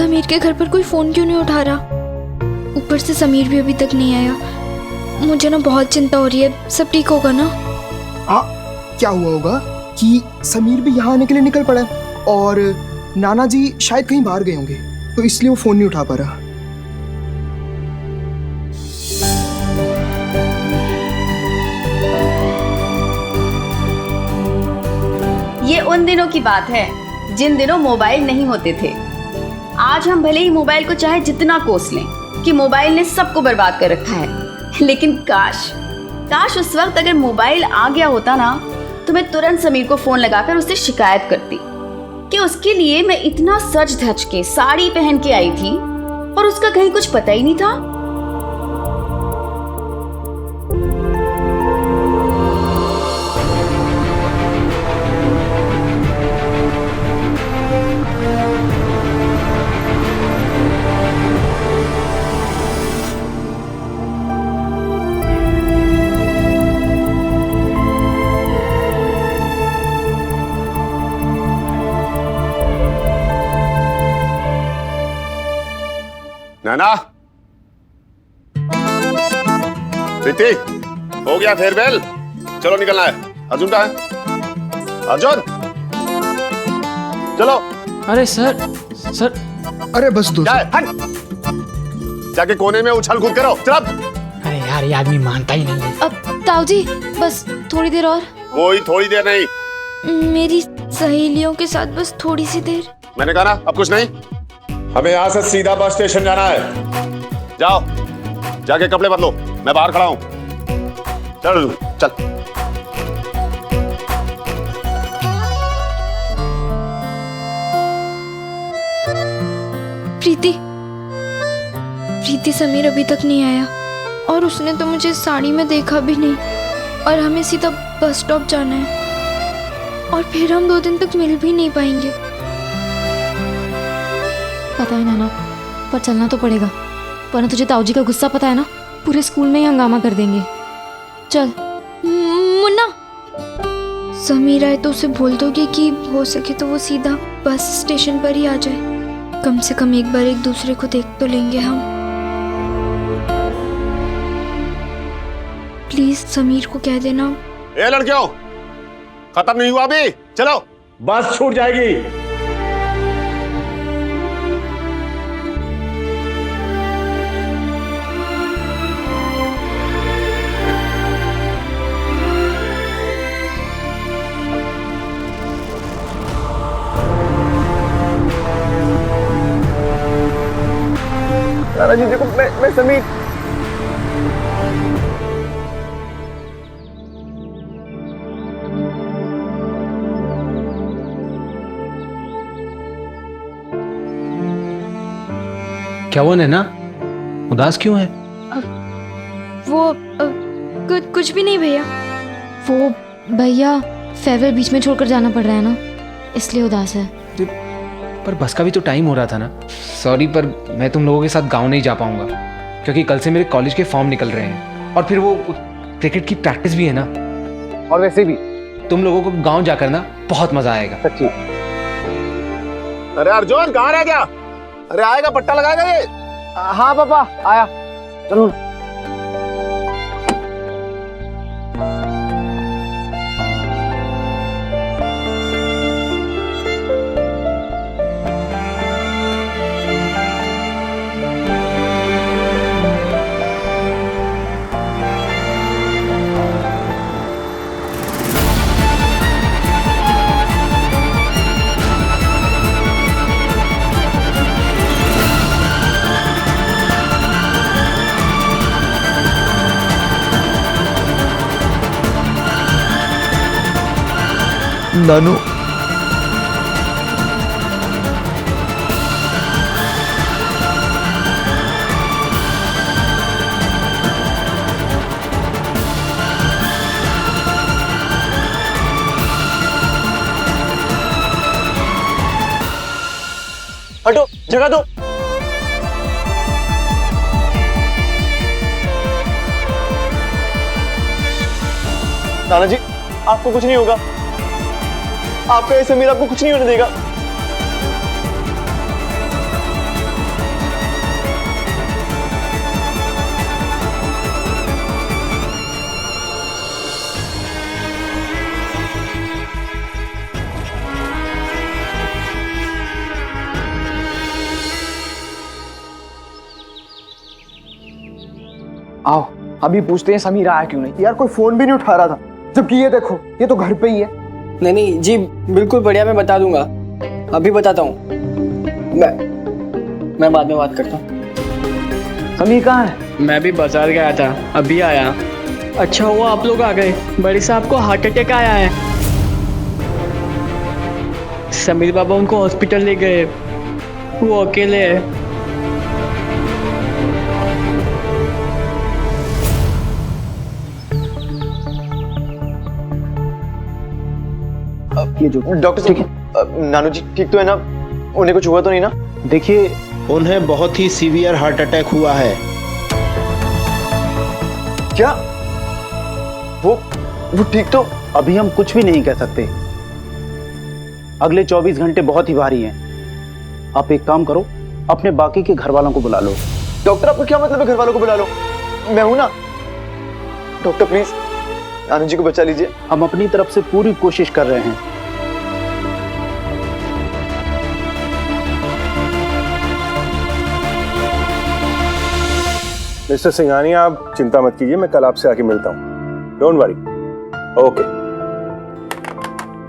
समीर के घर पर कोई फोन क्यों नहीं उठा रहा? ऊपर से समीर भी अभी तक नहीं आया। मुझे ना बहुत चिंता हो रही है। सब ठीक होगा ना? क्या हुआ होगा कि समीर भी यहाँ आने के लिए निकल पड़ा है और नाना जी शायद कहीं बाहर गए होंगे, तो इसलिए वो फोन नहीं उठा पा रहा। ये उन दिनों की बात है जिन दिनों मोबाइल नहीं होते थे। आज हम भले ही मोबाइल को चाहे जितना कोस लें कि मोबाइल ने सबको बर्बाद कर रखा है, लेकिन काश उस वक्त अगर मोबाइल आ गया होता ना, तो मैं तुरंत समीर को फोन लगाकर उससे शिकायत करती कि उसके लिए मैं इतना सज धज के साड़ी पहन के आई थी और उसका कहीं कुछ पता ही नहीं था। नाना, प्रीति, हो गया फेयरवेल? चलो निकलना है। अर्जुन कहाँ है? अर्जुन, चलो। अरे सर। अरे बस दोस्त, जाके कोने में उछल कूद करो। चल। अरे यार, ये आदमी मानता ही नहीं है। अब ताऊ जी बस थोड़ी देर और। कोई थोड़ी देर नहीं, मेरी सहेलियों के साथ बस थोड़ी सी देर। मैंने कहा ना, अब कुछ नहीं। हमें यहाँ से सीधा बस स्टेशन जाना है। जाओ, जाके कपड़े बदलो, मैं बाहर खड़ा हूँ। चल चल। प्रीति समीर अभी तक नहीं आया और उसने तो मुझे साड़ी में देखा भी नहीं, और हमें सीधा बस स्टॉप जाना है और फिर हम 2 दिन तक मिल भी नहीं पाएंगे। पता है नाना, पर चलना तो पड़ेगा, वरना तुझे ताऊ जी का गुस्सा पता है ना, पूरे स्कूल में ही हंगामा कर देंगे। चल। मुन्ना, समीर आए तो उसे बोल दोगे कि हो सके तो वो सीधा बस स्टेशन पर ही आ जाए। कम से कम एक बार एक दूसरे को देख तो लेंगे हम। प्लीज समीर को कह देना। ए लड़कियों, खत्म नहीं हुआ अभी, चलो। बस छूट जाएगी। नाना जी देखो, मैं समीर। क्या हुआ नैना, उदास क्यों है? वो कुछ भी नहीं भैया। वो भैया फेयरवेल बीच में छोड़कर जाना पड़ रहा है ना, इसलिए उदास है। पर बस का भी तो टाइम हो रहा था ना। सॉरी, पर मैं तुम लोगों के साथ गांव नहीं जा पाऊंगा, क्योंकि कल से मेरे कॉलेज के फॉर्म निकल रहे हैं और फिर वो क्रिकेट की प्रैक्टिस भी है ना। और वैसे भी तुम लोगों को गांव जाकर ना बहुत मजा आएगा, सच्ची। अरे अर्जुन कहाँ रह गया? अरे आएगा, पट्टा लगाएगा ये। हाँ पापा, आया। चलो। नानू, हटो, जगह दो। नाना जी, आपको कुछ नहीं होगा। आपका ये समीर आपको कुछ नहीं होने देगा। आओ अभी पूछते हैं समीर आया क्यों नहीं। यार कोई फोन भी नहीं उठा रहा था, जबकि ये देखो ये तो घर पे ही है। नहीं जी बिल्कुल बढ़िया, मैं बता दूंगा, अभी बताता हूँ। मैं बाद में बात करता हूँ। समीर कहाँ है? मैं भी बाजार गया था, अभी आया। अच्छा हुआ आप लोग आ गए, बड़े साहब को हार्ट अटैक आया है। समीर बाबा उनको हॉस्पिटल ले गए, वो अकेले है। ये जो डॉक्टर साहब, नानू जी ठीक तो है ना? उन्हें कुछ हुआ तो नहीं ना? देखिए उन्हें बहुत ही सीवियर हार्ट अटैक हुआ है। क्या वो ठीक तो? अभी हम कुछ भी नहीं कह सकते, अगले 24 घंटे बहुत ही भारी हैं। आप एक काम करो, अपने बाकी के घर वालों को बुला लो। डॉक्टर आपका क्या मतलब है घर वालों को बुला लो? मैं हूं ना। डॉक्टर प्लीज नानू जी को बचा लीजिए। हम अपनी तरफ से पूरी कोशिश कर रहे हैं। मिस्टर सिंघानी, आप चिंता मत कीजिए, मैं कल आपसे आके मिलता हूँ। Don't worry. ओके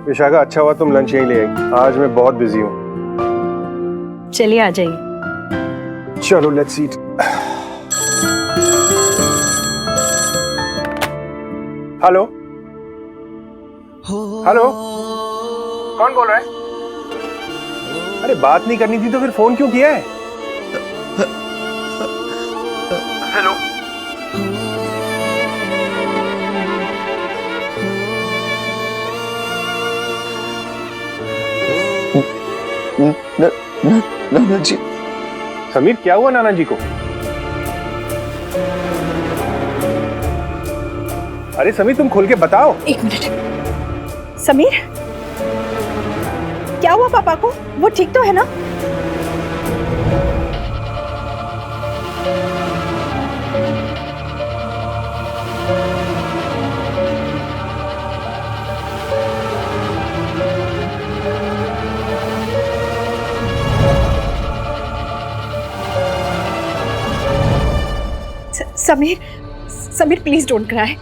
विशाखा, अच्छा हुआ तुम लंच यहीं ले आई, आज मैं बहुत बिजी हूँ। चलिए आ जाइए। चलो लेट्स ईट। हेलो हेलो, कौन बोल रहा है? अरे बात नहीं करनी थी तो फिर फोन क्यों किया है? हेलो नाना जी। समीर, क्या हुआ नाना जी को? अरे समीर, तुम खोल के बताओ। एक मिनट। समीर, क्या हुआ पापा को? वो ठीक तो है ना? Sameer, Sameer please don't cry.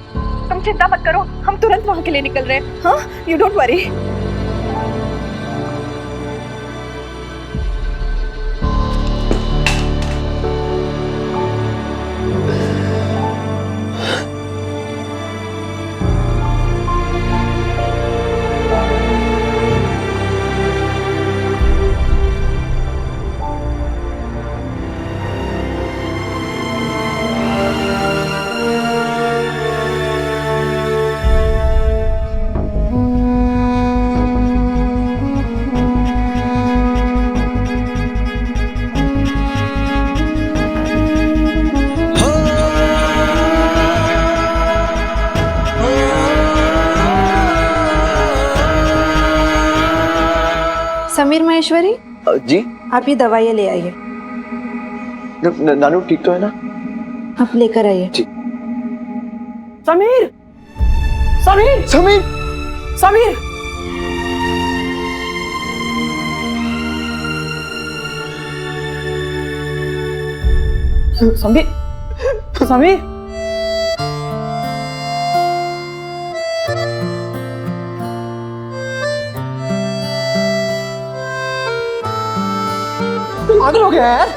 तुम चिंता मत करो, हम तुरंत वहां के लिए निकल रहे हैं। हाँ, you don't worry. Sameer Maheshwari ji, आप ये दवाइयाँ ले आइए। नानू ठीक तो है ना? आप लेकर आइए। जी। समीर, समीर, समीर, समीर, समीर, समीर, पागल हो गया यार,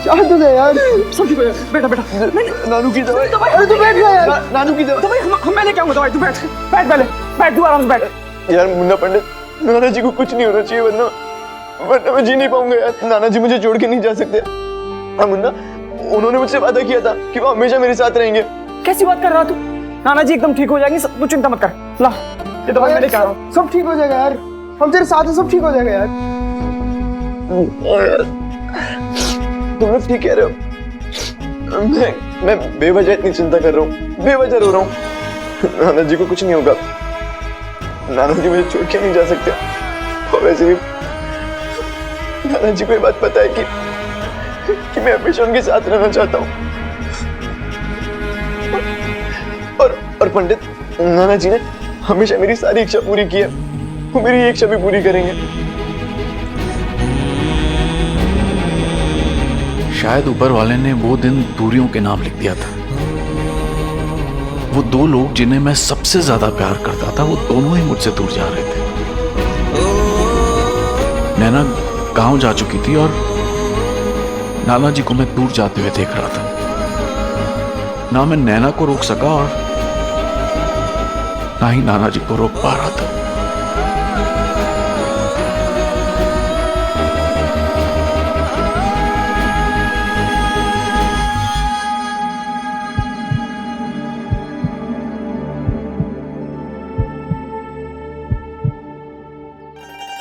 क्या हो गया यार? सब ठीक हो जाएगा। बेटा बेटा, नानू की दवाई। अरे तू बैठ जा यार। नानू की दवाई। मैं लेके आऊंगा दवाई, तू बैठ बैठ, पहले बैठ, तू आराम से बैठ। यार मुन्ना पंडित, नाना जी को कुछ नहीं होना चाहिए, वरना मैं जी नहीं पाऊंगा यार। नाना जी मुझे छोड़ के नहीं जा सकते। हाँ मुन्ना, उन्होंने मुझसे वादा किया था कि वो हमेशा मेरे साथ रहेंगे। कैसी बात कर रहा तू? नाना जी एकदम ठीक हो जाएंगे, तू चिंता मत कर। ला ये दवाई मैं लेके आ रहा हूँ। सब ठीक हो जाएगा यार, हम तेरे साथ हैं, सब ठीक हो जाएगा यार। तुम लोग ठीक कह रहे हो। मैं बेवजह इतनी चिंता कर रहा हूँ, बेवजह रो रहा हूँ। नाना जी को कुछ नहीं होगा, नाना जी मुझे छोड़ के नहीं जा सकते। और वैसे भी नाना जी को ये बात पता है कि मैं हमेशा उनके साथ रहना चाहता हूँ। और पंडित, नाना जी ने हमेशा मेरी सारी इच्छा पूरी की है, वो मेरी इच्छा भी पूरी करेंगे। शायद ऊपर वाले ने वो दिन दूरियों के नाम लिख दिया था। वो दो लोग जिन्हें मैं सबसे ज्यादा प्यार करता था, वो दोनों ही मुझसे दूर जा रहे थे। नैना गांव जा चुकी थी और नाना जी को मैं दूर जाते हुए देख रहा था। ना मैं नैना को रोक सका और ना ही नाना जी को रोक पा रहा था।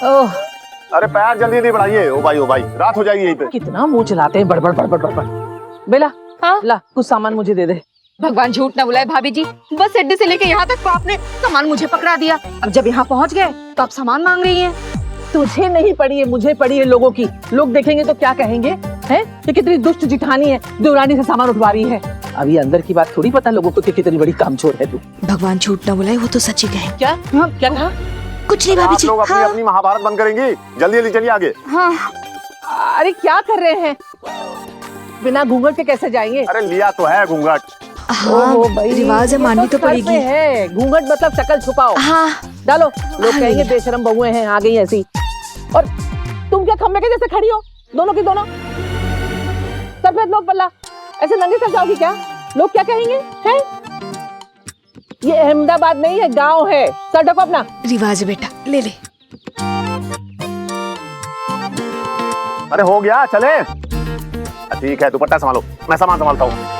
ओह, अरे पैर जल्दी जल्दी बढ़ाइए। ओ भाई रात हो जाएगी यहीं पे। कितना मुंह चलाते हैं, बड़बड़ बड़बड़ बड़बड़। बेला, हाँ? ला कुछ सामान मुझे दे दे। भगवान झूठ ना बुलाए भाभी जी, बस अड्डे से लेके यहाँ तक तो आपने सामान मुझे पकड़ा दिया। अब जब यहाँ पहुँच गए तो आप सामान मांग रही हैं। तुझे नहीं पड़ी है, मुझे पड़ी है लोगों की। लोग देखेंगे तो क्या कहेंगे, हैं? ये कितनी दुष्ट जिठानी है, देवरानी से सामान उठवा रही है। अभी अंदर की बात थोड़ी पता लोगों को कि कितनी बड़ी कामचोर है तू। भगवान झूठ ना बुलाए, वो तो सच ही कहे। क्या? हाँ, क्या कहा? कुछ नहीं भाभी जी। लोग अपनी अपनी महाभारत बंद करेंगी। जल्दी जल्दी चलिए आगे। हाँ, अरे क्या कर रहे हैं? बिना घूंघट के कैसे जाएंगे? अरे लिया तो है घूंघट। हाँ, रिवाज है, माननी तो पड़ेगी। है घूंघट मतलब शक्ल छुपाओ। हाँ, डालो। लोग कहेंगे बेशरम बहुएं हैं, आ गई ऐसी। और तुम क्या खम्बे के जैसे खड़ी हो, दोनों की दोनों? सफेद लोग पल्ला ऐसे नंगे सर जाओगी क्या? लोग क्या कहेंगे, हैं? ये अहमदाबाद नहीं है, गांव है। सर ढको अपना। रिवाज है बेटा, ले ले। अरे हो गया, चले। ठीक है, दुपट्टा संभालो, मैं सामान संभालता हूँ।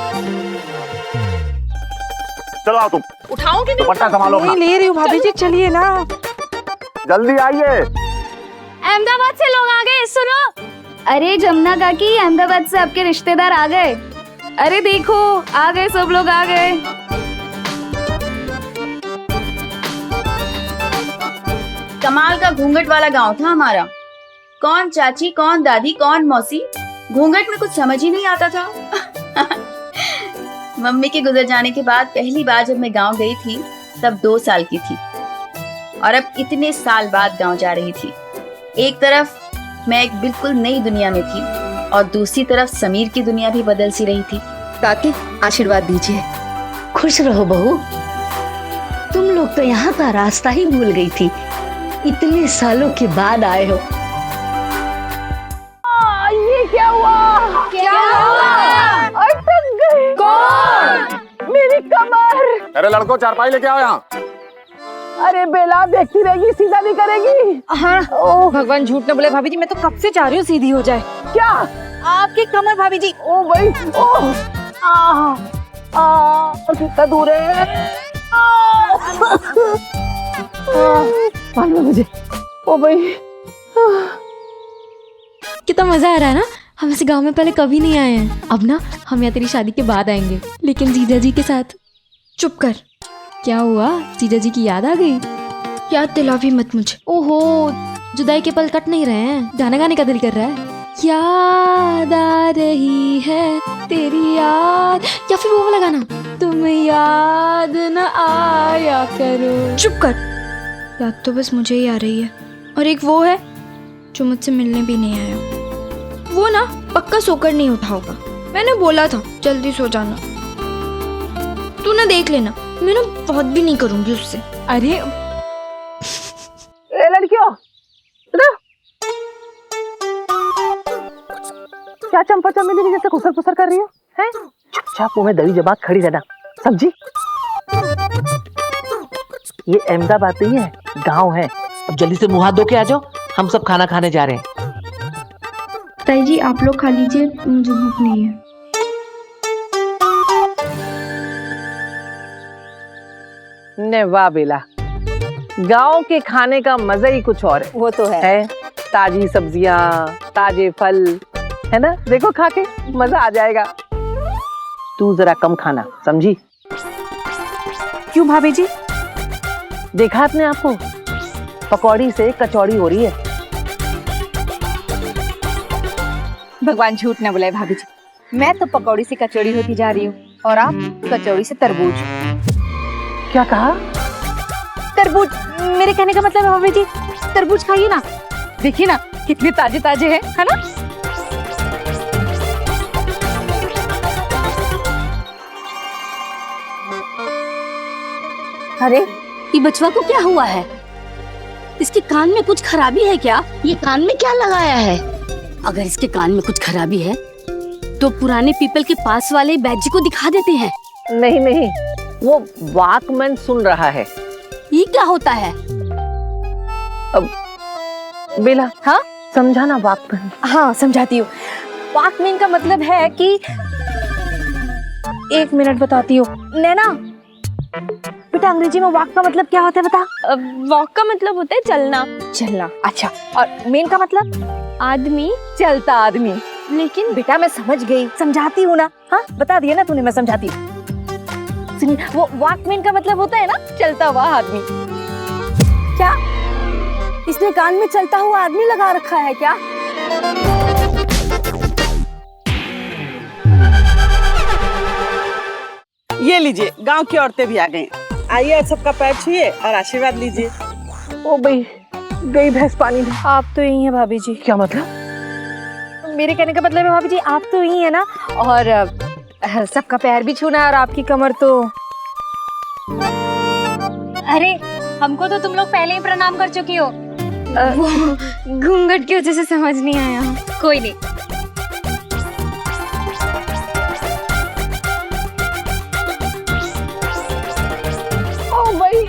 चलो आओ तुम। उठाओ कि नहीं? दुपट्टा संभालो अपना। ले रही हूँ भाभी जी, चलिए ना। जल्दी आइए। अहमदाबाद से लोग आ गए, सुनो। अरे जमुना काकी, अहमदाबाद से आपके रिश्तेदार आ गए। अरे देखो, आ गए, सब लोग आ गए। कमाल का घूंघट वाला गांव था हमारा। कौन चाची, कौन दादी, कौन मौसी, घूंघट में कुछ समझ ही नहीं आता था। मम्मी के गुजर जाने के बाद पहली बार जब मैं गांव गई थी तब 2 साल की थी, और अब इतने साल बाद गांव जा रही थी। एक तरफ मैं एक बिल्कुल नई दुनिया में थी और दूसरी तरफ समीर की दुनिया भी बदल सी रही थी। काकी, आशीर्वाद दीजिए। खुश रहो बहू। तुम लोग तो यहाँ का रास्ता ही भूल गई थी, इतने सालों के बाद आए हो। ये क्या हुआ? क्या हुआ? अटक गए। कौन? मेरी कमर। अरे लड़को, चारपाई लेके आओ यहाँ। अरे बेला, देखती रहेगी, सीधा नहीं करेगी। हाँ, ओ भगवान झूठ ना बोले भाभी जी, मैं तो कब से चाह रही हूँ सीधी हो जाए। क्या? आपकी कमर भाभी जी। ओ भाई, ओ कितना दूर है। मालूम है मुझे। ओ भाई, कितना मजा आ रहा है ना। हम ऐसे गांव में पहले कभी नहीं आए हैं। अब ना हम यहाँ तेरी शादी के बाद आएंगे, लेकिन जीजा जी के साथ। चुप कर। क्या हुआ? जीजा जी की याद आ गई? याद दिला भी मत मुझे। ओहो, जुदाई के पल कट नहीं रहे हैं, गाना गाने का दिल कर रहा है। याद आ रही है तेरी याद, या फिर वो वाला गाना, तुम याद न आया करो। चुप कर। याद तो बस मुझे ही आ रही है, और एक वो है जो मुझसे मिलने भी नहीं आया। वो ना पक्का सोकर नहीं उठा होगा। मैंने बोला था जल्दी सो जाना। तू ना देख लेना, मैं ना बहुत भी नहीं करूंगी उससे। अरे ए लड़कियों, क्या चंपा चमेली जैसे खुसर खुसर कर रही हो, हैं? चुपचाप मुंह में दही जबात खड़ी रहना, समझी? ये अहमदाबाद नहीं है, गांव है। अब जल्दी से मुंह हाथ धो के आ जाओ, हम सब खाना खाने जा रहे हैं। ताई जी आप लोग खा लीजिए, मुझे भूख नहीं है। ने वाह बेला, गांव के खाने का मजा ही कुछ और है। वो तो है। ताजी सब्जियां, ताजे फल, है ना? देखो खा के मजा आ जाएगा। तू जरा कम खाना, समझी? क्यों भाभी जी? देखा आपने आपको, पकौड़ी से कचौड़ी हो रही है। भगवान झूठ ना बुलाए भाभी जी, मैं तो पकौड़ी से कचौड़ी होती जा रही हूँ, और आप कचौड़ी से तरबूज। क्या कहा? तरबूज, मेरे कहने का मतलब है भाभी जी, तरबूज खाइए ना, देखिए ना कितने ताजे ताजे हैं, है ना? अरे ये बचवा को क्या हुआ है? इसके कान में कुछ खराबी है क्या? ये कान में क्या लगाया है? अगर इसके कान में कुछ खराबी है तो पुराने पीपल के पास वाले बैजी को दिखा देते हैं। नहीं नहीं, वो वॉकमैन सुन रहा है। ये क्या होता है? अब बेला, हाँ समझाना वॉकमैन। हाँ समझाती हूँ। वॉकमैन का मतलब है कि, एक मिनट बताती हूँ। नैना बेटा, अंग्रेजी में वॉक का मतलब क्या होता है बता? वॉक का मतलब होता है चलना। चलना, अच्छा। और मेन का मतलब? आदमी, चलता आदमी। लेकिन बेटा मैं समझ गई, समझाती हूँ ना। हाँ बता दिया ना तूने, मैं समझाती हूँ। सुनिए, वो वॉकमैन का मतलब होता है ना चलता हुआ आदमी। क्या इसने कान में चलता हुआ आदमी लगा रखा है क्या? ये लीजिए, गांव की औरतें भी आ गई। आइए, सबका पैर छुइए और आशीर्वाद लीजिए। ओ भाई, गई भैंस पानी में। आप तो यही है भाभी जी। क्या मतलब? मेरे कहने का मतलब है भाभी जी, आप तो यही है ना, और सबका पैर भी छूना है और आपकी कमर तो। अरे हमको तो तुम लोग पहले ही प्रणाम कर चुकी हो। घूंघट की वजह से समझ नहीं आया। कोई नहीं। ओ भाई,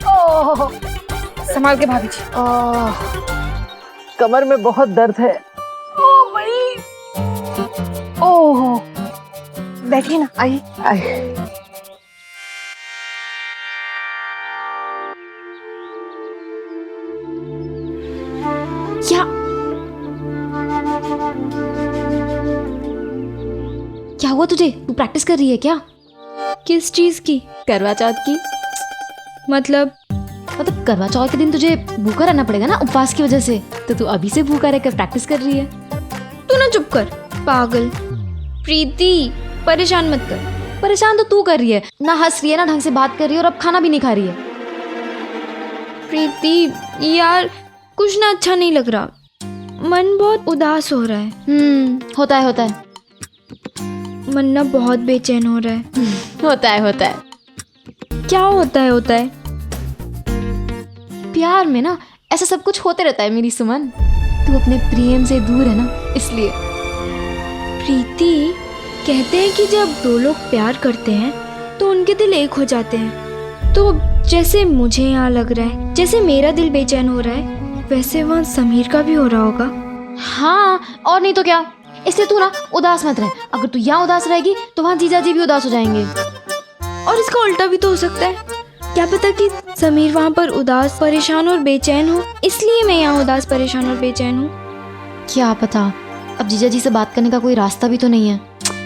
ओह संभाल के भाभी जी। कमर में बहुत दर्द है। ओ भाई, ओह बैठिए ना, आइए। क्या हुआ तुझे? तू प्रैक्टिस कर रही है क्या? किस चीज की? करवा चौथ की। मतलब करवा चौथ के दिन तुझे भूखा रहना पड़ेगा ना, उपवास की वजह से। तो तू अभी से भूखा रहकर प्रैक्टिस कर रही है। तू ना चुप कर पागल। प्रीति परेशान मत कर। परेशान तो तू कर रही है ना, हंस रही है ना, ढंग से बात कर रही है, और अब खाना भी नहीं खा रही है। प्रीति यार कुछ ना अच्छा नहीं लग रहा, मन बहुत उदास हो रहा है। होता है। मन ना बहुत बेचैन हो रहा है। होता है। क्या होता है? प्यार में ना ऐसा सब कुछ होते रहता है मेरी सुमन। तू अपने प्रेम से दूर है ना, इसलिए। प्रीति कहते हैं कि जब दो लोग प्यार करते हैं तो उनके दिल एक हो जाते हैं। तो जैसे मुझे यहाँ लग रहा है, जैसे मेरा दिल बेचैन हो रहा है, वैसे वहाँ समीर का भी हो रहा होगा। हाँ, और नहीं तो क्या। इसलिए तू ना उदास मत रह। अगर तू यहाँ उदास रहेगी तो वहाँ जीजा जी भी उदास हो जाएंगे। और इसका उल्टा भी तो हो सकता है। क्या पता कि समीर वहाँ पर उदास, परेशान और बेचैन हो, इसलिए मैं यहाँ उदास, परेशान और बेचैन हूँ। क्या पता। अब जीजा जी से बात करने का कोई रास्ता भी तो नहीं है।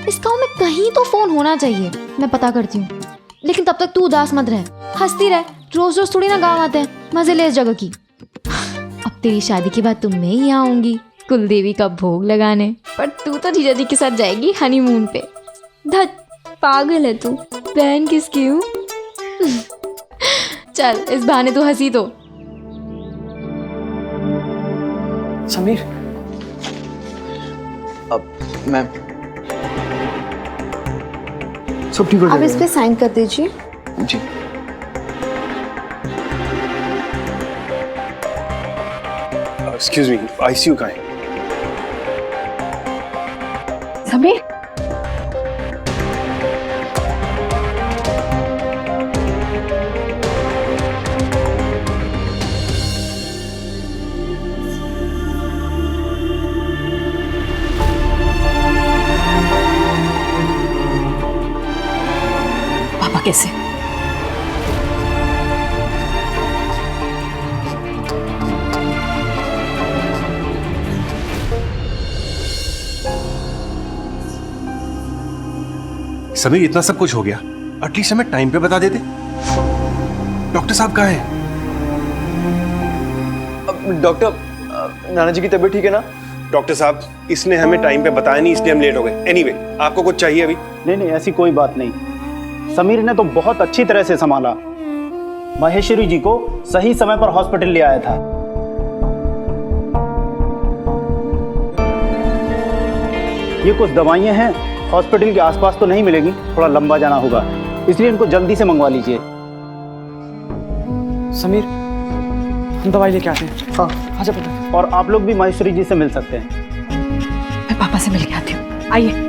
इस गाँव में कहीं तो फोन होना चाहिए, मैं पता करती हूँ। लेकिन तब तक तू उदास मत रह, हंसती रह। रोज रोज थोड़ी ना गाँव आते हैं, मजे ले इस जगह की। अब तेरी शादी के बाद मैं ही यहाँ आऊंगी कुलदेवी का भोग लगाने, पर तू तो जीजा जी के साथ जाएगी हनीमून पे। धत पागल है तू। बहन किसकी हूँ? चल इस बहाने तू हंसी तो। समीर, अब मैं सब ठीक हो आप इस जाएगा। पे साइन कर दीजिए। जी। एक्सक्यूज मी, आईसीयू कहाँ है? समीर, पापा कैसे? समीर, इतना सब कुछ हो गया, एटलीस्ट हमें टाइम पे बता देते। डॉक्टर साहब कहाँ हैं? डॉक्टर, नाना जी की तबीयत ठीक है ना? डॉक्टर साहब, इसने हमें टाइम पे बताया नहीं, इसलिए हम लेट हो गए। एनीवे, आपको कुछ चाहिए अभी? नहीं, ऐसी कोई बात नहीं। समीर ने तो बहुत अच्छी तरह से संभाला। महेश्वरी जी को सही समय पर हॉस्पिटल ले आया था। ये कुछ दवाइयां हैं, हॉस्पिटल के आसपास तो नहीं मिलेगी, थोड़ा लंबा जाना होगा, इसलिए इनको जल्दी से मंगवा लीजिए। समीर, हम दवाई लेके आते हैं। हाँ आजा पुत्र। और आप लोग भी माहेश्वरी जी से मिल सकते हैं। मैं पापा से मिल के आती हूँ, आइए।